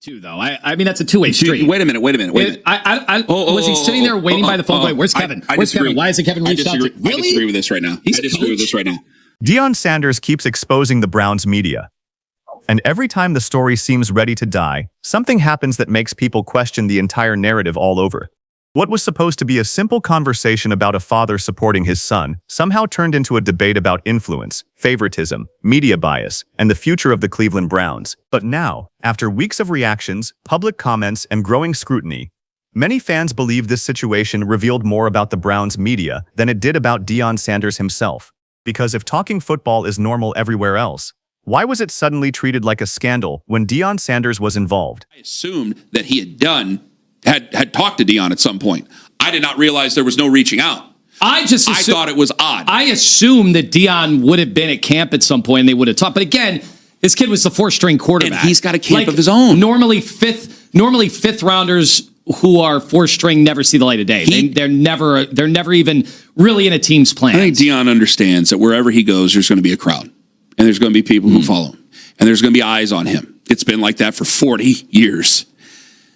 too, though. I mean, that's a two-way street. Wait a minute. Was he sitting there waiting by the phone going, where's Kevin? Where's Kevin? Why hasn't Kevin reached out to I disagree with this right now. I disagree with this right now. Deion Sanders keeps exposing the Browns media. And every time the story seems ready to die, something happens that makes people question the entire narrative all over. What was supposed to be a simple conversation about a father supporting his son somehow turned into a debate about influence, favoritism, media bias, and the future of the Cleveland Browns. But now, after weeks of reactions, public comments, and growing scrutiny, many fans believe this situation revealed more about the Browns media than it did about Deion Sanders himself. Because if talking football is normal everywhere else, why was it suddenly treated like a scandal when Deion Sanders was involved? I assumed that he had talked to Deion at some point. I did not realize there was no reaching out. I thought it was odd. I assumed that Deion would have been at camp at some point and they would have talked. But again, this kid was the fourth-string quarterback. And he's got a camp of his own. Normally fifth rounders who are fourth-string never see the light of day. They're never even really in a team's plan. I think Deion understands that wherever he goes, there's going to be a crowd. And there's going to be people who follow him. And there's going to be eyes on him. It's been like that for 40 years.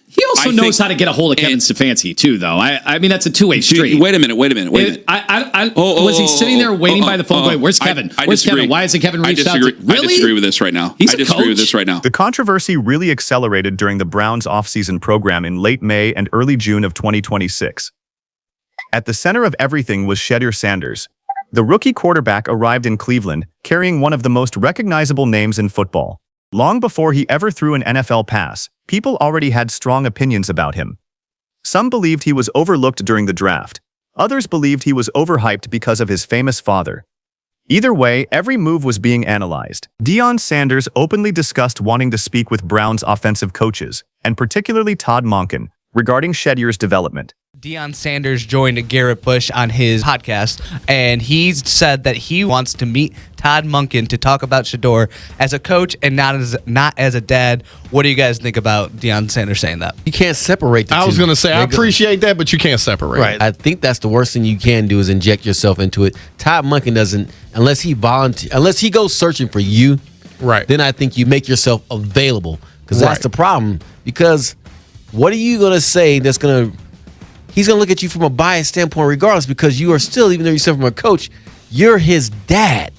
He also knows how to get a hold of Kevin Stefanski, too, though. I mean, that's a two-way street. Wait a minute. Was he sitting there waiting by the phone going, where's Kevin? Where's Kevin? Why hasn't Kevin reached out to him? Really? I disagree with this right now. I disagree with this right now. The controversy really accelerated during the Browns' offseason program in late May and early June of 2026. At the center of everything was Shedeur Sanders. The rookie quarterback arrived in Cleveland carrying one of the most recognizable names in football. Long before he ever threw an NFL pass, people already had strong opinions about him. Some believed he was overlooked during the draft. Others believed he was overhyped because of his famous father. Either way, every move was being analyzed. Deion Sanders openly discussed wanting to speak with Browns' offensive coaches, and particularly Todd Monken, regarding Shedeur's development. Deion Sanders joined Garrett Bush on his podcast, and he said that he wants to meet Todd Monken to talk about Shedeur as a coach and not as a dad. What do you guys think about Deion Sanders saying that? You can't separate the two. I was going to say, I appreciate that, but you can't separate. Right. I think that's the worst thing you can do is inject yourself into it. Todd Monken doesn't, unless he goes searching for you, right? Then I think you make yourself available, because that's the problem. Because what are you going to say that's going to... He's going to look at you from a biased standpoint regardless, because you are still, even though you're still from a coach, you're his dad.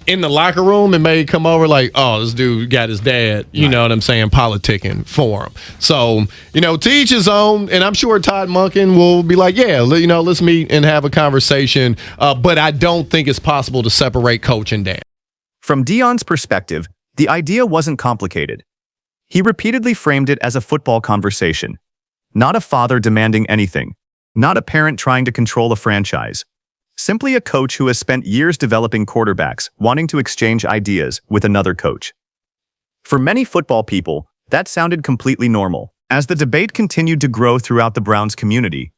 In the locker room, it may come over like, oh, this dude got his dad, you know what I'm saying, politicking for him. So, to each his own, and I'm sure Todd Monken will be like, yeah, let's meet and have a conversation. But I don't think it's possible to separate coach and dad. From Deion's perspective, the idea wasn't complicated. He repeatedly framed it as a football conversation. Not a father demanding anything. Not a parent trying to control a franchise. Simply a coach who has spent years developing quarterbacks, wanting to exchange ideas with another coach. For many football people, that sounded completely normal. As the debate continued to grow throughout the Browns community,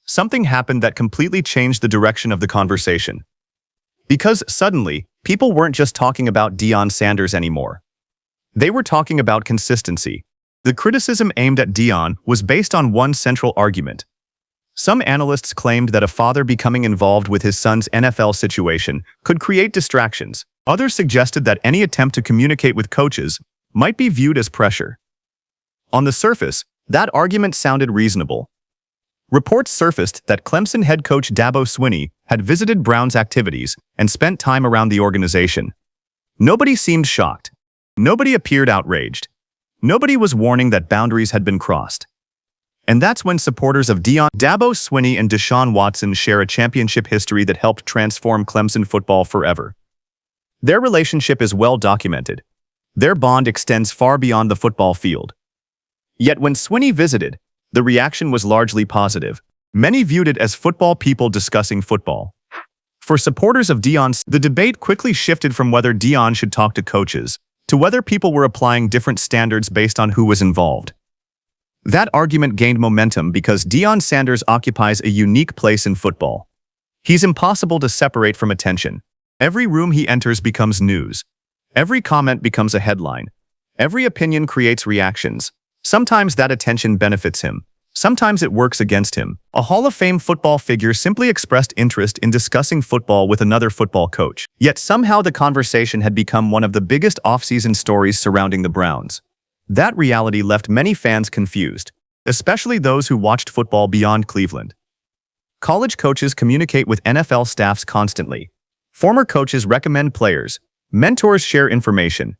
something happened that completely changed the direction of the conversation. Because suddenly, people weren't just talking about Deion Sanders anymore. They were talking about consistency. The criticism aimed at Deion was based on one central argument. Some analysts claimed that a father becoming involved with his son's NFL situation could create distractions. Others suggested that any attempt to communicate with coaches might be viewed as pressure. On the surface, that argument sounded reasonable. Reports surfaced that Clemson head coach Dabo Swinney had visited Browns' activities and spent time around the organization. Nobody seemed shocked. Nobody appeared outraged. Nobody was warning that boundaries had been crossed. And that's when supporters of Dabo Swinney and Deshaun Watson share a championship history that helped transform Clemson football forever. Their relationship is well documented. Their bond extends far beyond the football field. Yet when Swinney visited, the reaction was largely positive. Many viewed it as football people discussing football. For supporters of Deion, the debate quickly shifted from whether Deion should talk to coaches to whether people were applying different standards based on who was involved. That argument gained momentum because Deion Sanders occupies a unique place in football. He's impossible to separate from attention. Every room he enters becomes news. Every comment becomes a headline. Every opinion creates reactions. Sometimes that attention benefits him. Sometimes it works against him. A Hall of Fame football figure simply expressed interest in discussing football with another football coach. Yet somehow the conversation had become one of the biggest offseason stories surrounding the Browns. That reality left many fans confused, especially those who watched football beyond Cleveland. College coaches communicate with NFL staffs constantly. Former coaches recommend players. Mentors share information.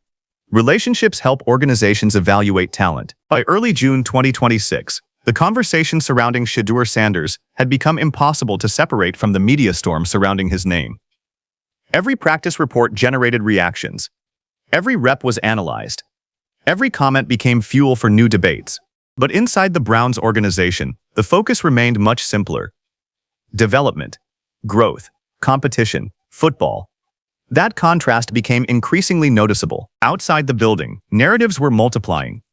Relationships help organizations evaluate talent. By early June 2026, the conversation surrounding Shedeur Sanders had become impossible to separate from the media storm surrounding his name. Every practice report generated reactions. Every rep was analyzed. Every comment became fuel for new debates. But inside the Browns organization, the focus remained much simpler. Development, growth, competition, football. That contrast became increasingly noticeable. Outside the building, narratives were multiplying.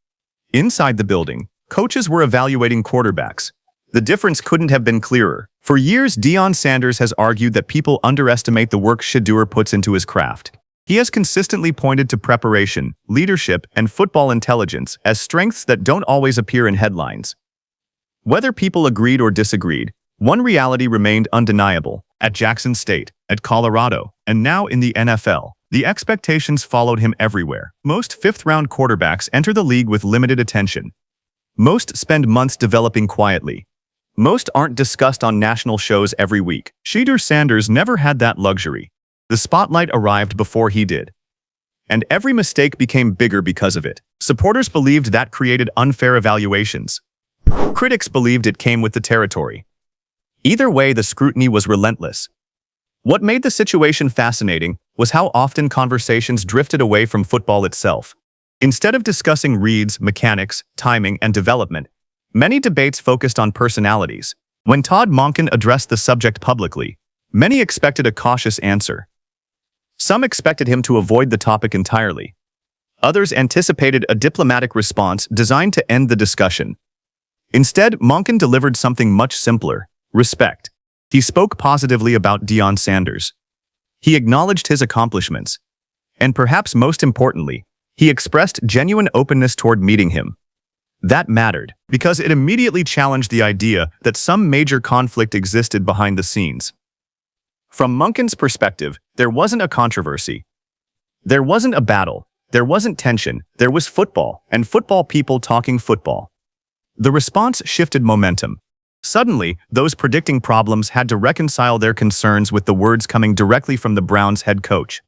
Inside the building, coaches were evaluating quarterbacks. The difference couldn't have been clearer. For years, Deion Sanders has argued that people underestimate the work Shedeur puts into his craft. He has consistently pointed to preparation, leadership, and football intelligence as strengths that don't always appear in headlines. Whether people agreed or disagreed, one reality remained undeniable. At Jackson State, at Colorado, and now in the NFL, the expectations followed him everywhere. Most fifth-round quarterbacks enter the league with limited attention. Most spend months developing quietly. Most aren't discussed on national shows every week. Shedeur Sanders never had that luxury. The spotlight arrived before he did. And every mistake became bigger because of it. Supporters believed that created unfair evaluations. Critics believed it came with the territory. Either way, the scrutiny was relentless. What made the situation fascinating was how often conversations drifted away from football itself. Instead of discussing reads, mechanics, timing, and development, many debates focused on personalities. When Todd Monken addressed the subject publicly, many expected a cautious answer. Some expected him to avoid the topic entirely. Others anticipated a diplomatic response designed to end the discussion. Instead, Monken delivered something much simpler. Respect. He spoke positively about Deion Sanders. He acknowledged his accomplishments. And perhaps most importantly, he expressed genuine openness toward meeting him. That mattered, because it immediately challenged the idea that some major conflict existed behind the scenes. From Monken's perspective, there wasn't a controversy. There wasn't a battle. There wasn't tension. There was football, and football people talking football. The response shifted momentum. Suddenly, those predicting problems had to reconcile their concerns with the words coming directly from the Browns' head coach.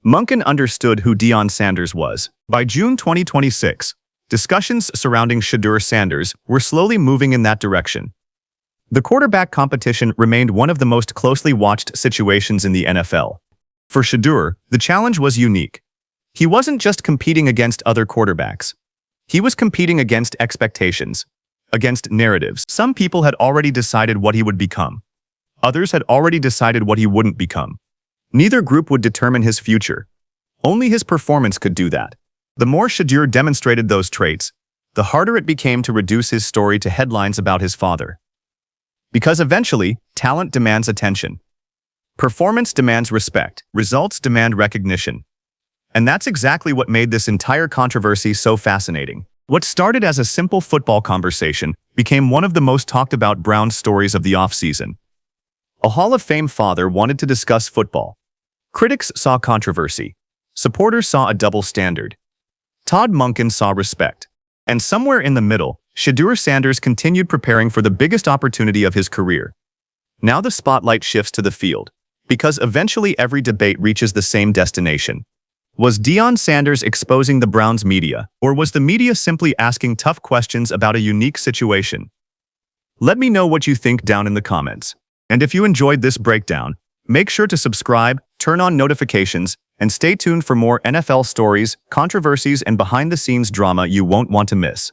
Monken understood who Deion Sanders was. By June 2026, discussions surrounding Shedeur Sanders were slowly moving in that direction. The quarterback competition remained one of the most closely watched situations in the NFL. For Shedeur, the challenge was unique. He wasn't just competing against other quarterbacks. He was competing against expectations. Against narratives. Some people had already decided what he would become. Others had already decided what he wouldn't become. Neither group would determine his future. Only his performance could do that. The more Shedeur demonstrated those traits, the harder it became to reduce his story to headlines about his father. Because eventually, talent demands attention. Performance demands respect. Results demand recognition. And that's exactly what made this entire controversy so fascinating. What started as a simple football conversation became one of the most talked about Browns stories of the offseason. A Hall of Fame father wanted to discuss football. Critics saw controversy. Supporters saw a double standard. Todd Monken saw respect. And somewhere in the middle, Shedeur Sanders continued preparing for the biggest opportunity of his career. Now the spotlight shifts to the field, because eventually every debate reaches the same destination. Was Deion Sanders exposing the Browns media, or was the media simply asking tough questions about a unique situation? Let me know what you think down in the comments. And if you enjoyed this breakdown, make sure to subscribe, turn on notifications, and stay tuned for more NFL stories, controversies, and behind-the-scenes drama you won't want to miss.